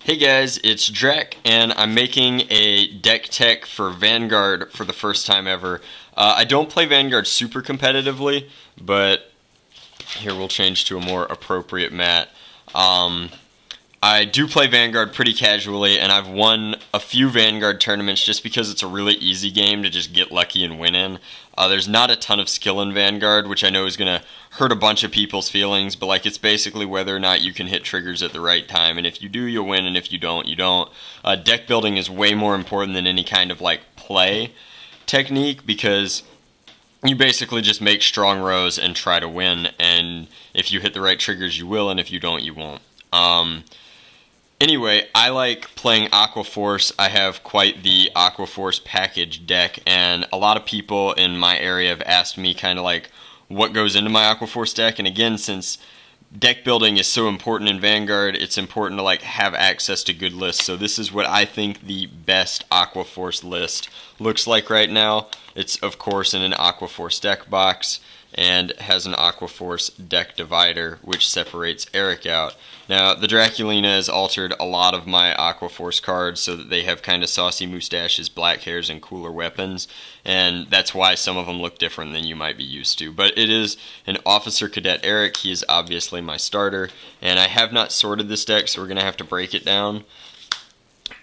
Hey guys, it's Drac, and I'm making a deck tech for Vanguard for the first time ever. I don't play Vanguard super competitively, but here we'll change to a more appropriate mat. I do play Vanguard pretty casually, and I've won a few Vanguard tournaments just because it's a really easy game to just get lucky and win in. There's not a ton of skill in Vanguard, which I know is going to hurt a bunch of people's feelings, but like it's basically whether or not you can hit triggers at the right time, and if you do, you'll win, and if you don't, you don't. Deck building is way more important than any kind of like play technique, because you basically just make strong rows and try to win, and if you hit the right triggers, you will, and if you don't, you won't. Anyway, I like playing Aqua Force. I have quite the Aqua Force package deck, and a lot of people in my area have asked me kind of like what goes into my Aqua Force deck, and again, since deck building is so important in Vanguard, it's important to like have access to good lists. So this is what I think the best Aqua Force list looks like right now. It's of course in an Aqua Force deck box, and has an Aqua Force deck divider which separates Eric out. Now the Draculina has altered a lot of my Aqua Force cards so that they have kind of saucy mustaches, black hairs, and cooler weapons, and that's why some of them look different than you might be used to. But it is an Officer Cadet Eric. He is obviously my starter, and I have not sorted this deck, so we're going to have to break it down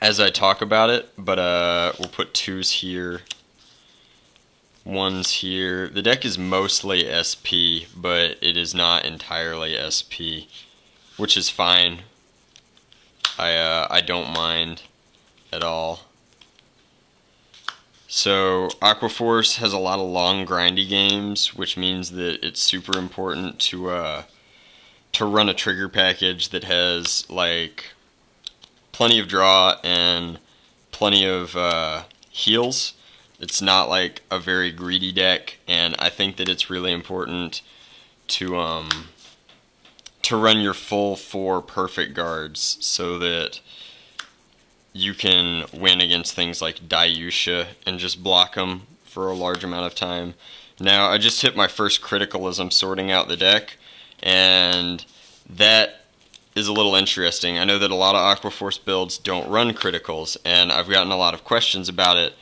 as I talk about it, but we'll put 2s here, 1s here. The deck is mostly SP, but it is not entirely SP, which is fine. I don't mind at all. So Aqua Force has a lot of long grindy games, which means that it's super important to run a trigger package that has like plenty of draw and plenty of heals. It's not like a very greedy deck, and I think that it's really important to run your full 4 perfect guards so that you can win against things like Dayusha and just block them for a large amount of time. Now, I just hit my first critical as I'm sorting out the deck, and that is a little interesting. I know that a lot of Aqua Force builds don't run criticals, and I've gotten a lot of questions about it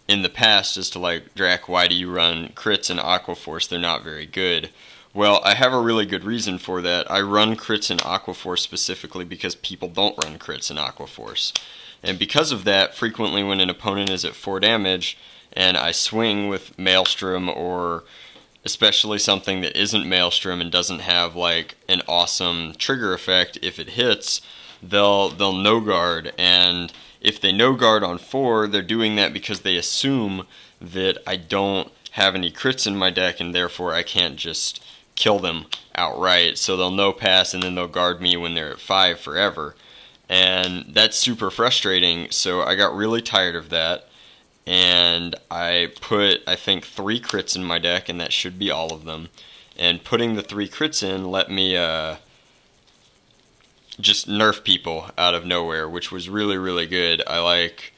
in the past as to like, Drac, why do you run crits in Aqua Force? They're not very good. Well, I have a really good reason for that. I run crits in Aqua Force specifically because people don't run crits in Aqua Force. And because of that, frequently when an opponent is at 4 damage and I swing with Maelstrom, or especially something that isn't Maelstrom and doesn't have like an awesome trigger effect, if it hits, they'll no guard, and if they no guard on 4, they're doing that because they assume that I don't have any crits in my deck, and therefore I can't just kill them outright. So they'll no pass, and then they'll guard me when they're at 5 forever. And that's super frustrating, so I got really tired of that. And I put, I think, 3 crits in my deck, and that should be all of them. And putting the 3 crits in let me just nerf people out of nowhere, which was really, really good. I like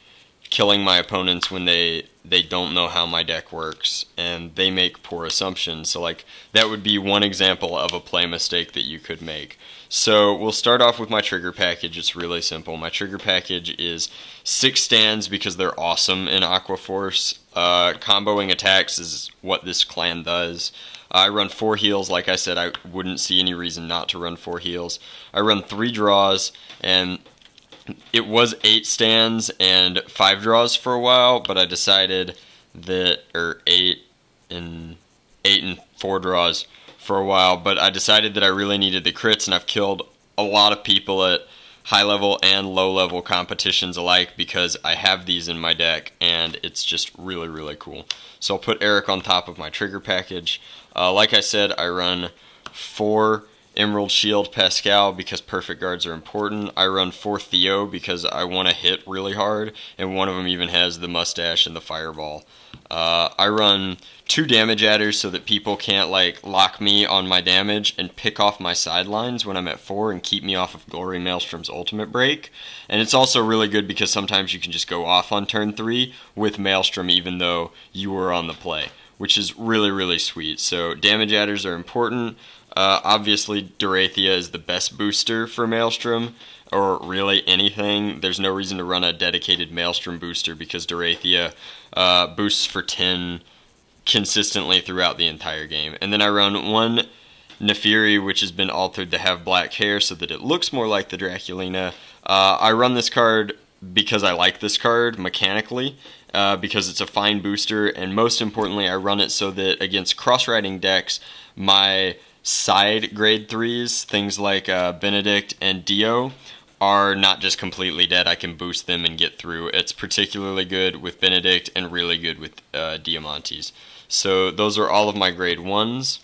killing my opponents when they don't know how my deck works, and they make poor assumptions. So like, that would be one example of a play mistake that you could make. So we'll start off with my trigger package. It's really simple. My trigger package is 6 stands because they're awesome in Aqua Force. Comboing attacks is what this clan does. I run 4 heals. Like I said, I wouldn't see any reason not to run 4 heals. I run 3 draws, and it was 8 stands and 5 draws for a while, but I decided that, or 8 and 4 draws for a while, but I decided that I really needed the crits, and I've killed a lot of people at high level and low level competitions alike because I have these in my deck, and it's just really, really cool. So I'll put Eric on top of my trigger package. Like I said, I run 4 Emerald Shield Pascal because perfect guards are important. I run 4 Theo because I want to hit really hard, and one of them even has the mustache and the fireball. I run 2 damage adders so that people can't like lock me on my damage and pick off my sidelines when I'm at 4 and keep me off of Glory Maelstrom's ultimate break. And it's also really good because sometimes you can just go off on turn 3 with Maelstrom even though you were on the play, which is really, really sweet. So damage adders are important. Obviously, Durathia is the best booster for Maelstrom, or really anything. There's no reason to run a dedicated Maelstrom booster because Durathia boosts for 10 consistently throughout the entire game. And then I run one Nefiri, which has been altered to have black hair so that it looks more like the Draculina. I run this card because I like this card mechanically, because it's a fine booster, and most importantly, I run it so that against cross-riding decks, my side grade 3s, things like Benedict and Dio, are not just completely dead. I can boost them and get through. It's particularly good with Benedict and really good with Diamantes. So those are all of my grade 1s.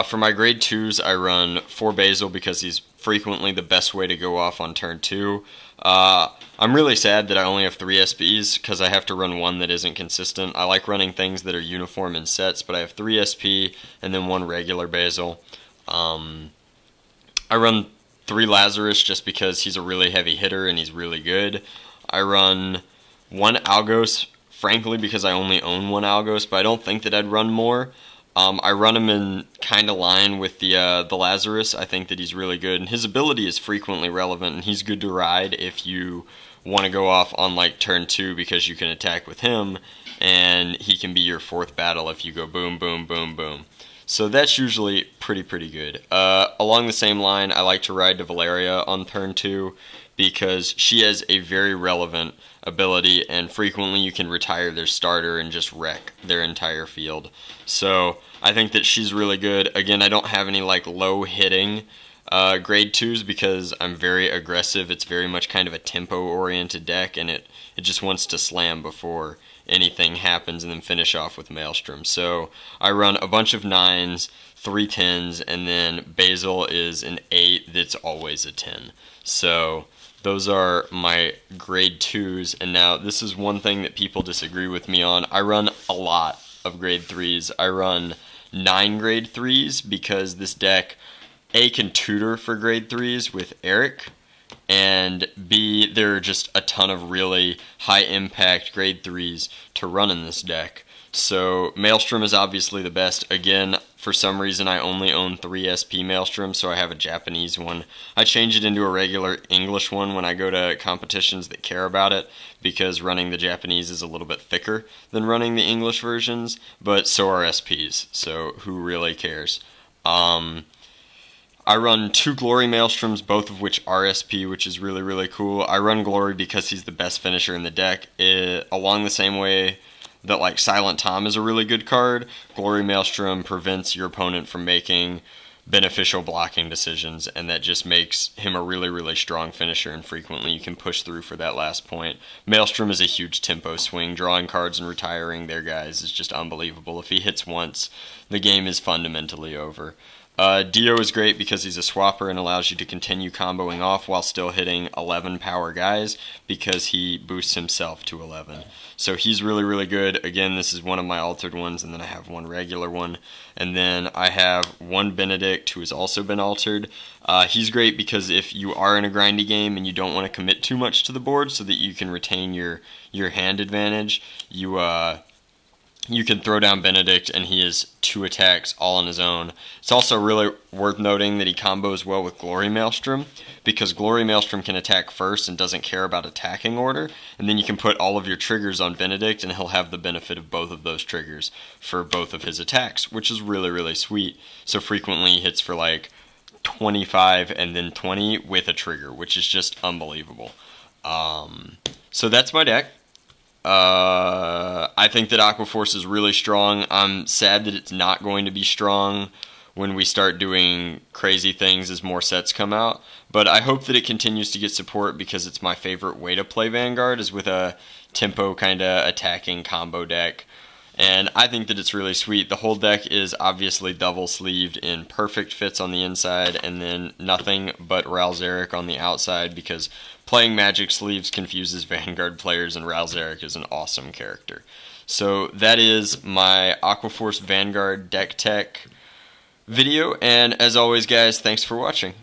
For my grade 2s, I run 4 Basil because he's frequently the best way to go off on turn 2. I'm really sad that I only have 3 SPs because I have to run one that isn't consistent. I like running things that are uniform in sets, but I have 3 SP and then 1 regular Basil. I run 3 Lazarus just because he's a really heavy hitter and he's really good. I run 1 Algos, frankly, because I only own 1 Algos, but I don't think that I'd run more. I run him in kind of line with the Lazarus. I think that he's really good, and his ability is frequently relevant, and he's good to ride if you want to go off on like turn 2 because you can attack with him, and he can be your 4th battle if you go boom, boom, boom, boom. So that's usually pretty good. Along the same line, I like to ride to Valeria on turn 2 because she has a very relevant ability, and frequently you can retire their starter and just wreck their entire field. So I think that she's really good. Again, I don't have any like low hitting grade 2s because I'm very aggressive. It's very much kind of a tempo oriented deck, and it just wants to slam before anything happens and then finish off with Maelstrom. So I run a bunch of 9s, 3 10s, and then Basil is an 8 that's always a 10. So those are my grade 2s, and now this is one thing that people disagree with me on. I run a lot of grade 3s. I run 9 grade 3s because this deck, A, can tutor for grade 3s with Eric, and B, there are just a ton of really high impact grade 3s to run in this deck. So Maelstrom is obviously the best. Again, for some reason I only own 3 SP Maelstrom, so I have a Japanese one. I change it into a regular English one when I go to competitions that care about it, because running the Japanese is a little bit thicker than running the English versions, but so are SPs, so who really cares? I run 2 Glory Maelstroms, both of which are SP, which is really cool. I run Glory because he's the best finisher in the deck. Along the same way that like Silent Tom is a really good card, Glory Maelstrom prevents your opponent from making beneficial blocking decisions, and that just makes him a really strong finisher, and frequently you can push through for that last point. Maelstrom is a huge tempo swing. Drawing cards and retiring their guys is just unbelievable. If he hits once, the game is fundamentally over. Dio is great because he's a swapper and allows you to continue comboing off while still hitting 11 power guys because he boosts himself to 11. So he's really good. Again, this is one of my altered ones, and then I have 1 regular one. And then I have 1 Benedict who has also been altered. He's great because if you are in a grindy game and you don't want to commit too much to the board so that you can retain your hand advantage, you can throw down Benedict, and he has 2 attacks all on his own. It's also really worth noting that he combos well with Glory Maelstrom, because Glory Maelstrom can attack first and doesn't care about attacking order, and then you can put all of your triggers on Benedict, and he'll have the benefit of both of those triggers for both of his attacks, which is really sweet. So frequently he hits for like 25 and then 20 with a trigger, which is just unbelievable. So that's my deck. I think that Aqua Force is really strong. I'm sad that it's not going to be strong when we start doing crazy things as more sets come out, but I hope that it continues to get support because it's my favorite way to play Vanguard, is with a tempo kind of attacking combo deck, and I think that it's really sweet. The whole deck is obviously double sleeved in perfect fits on the inside, and then nothing but Ralzeric on the outside, because playing Magic sleeves confuses Vanguard players, and Ralzeric is an awesome character. So that is my Aqua Force Vanguard deck tech video, and as always guys, thanks for watching.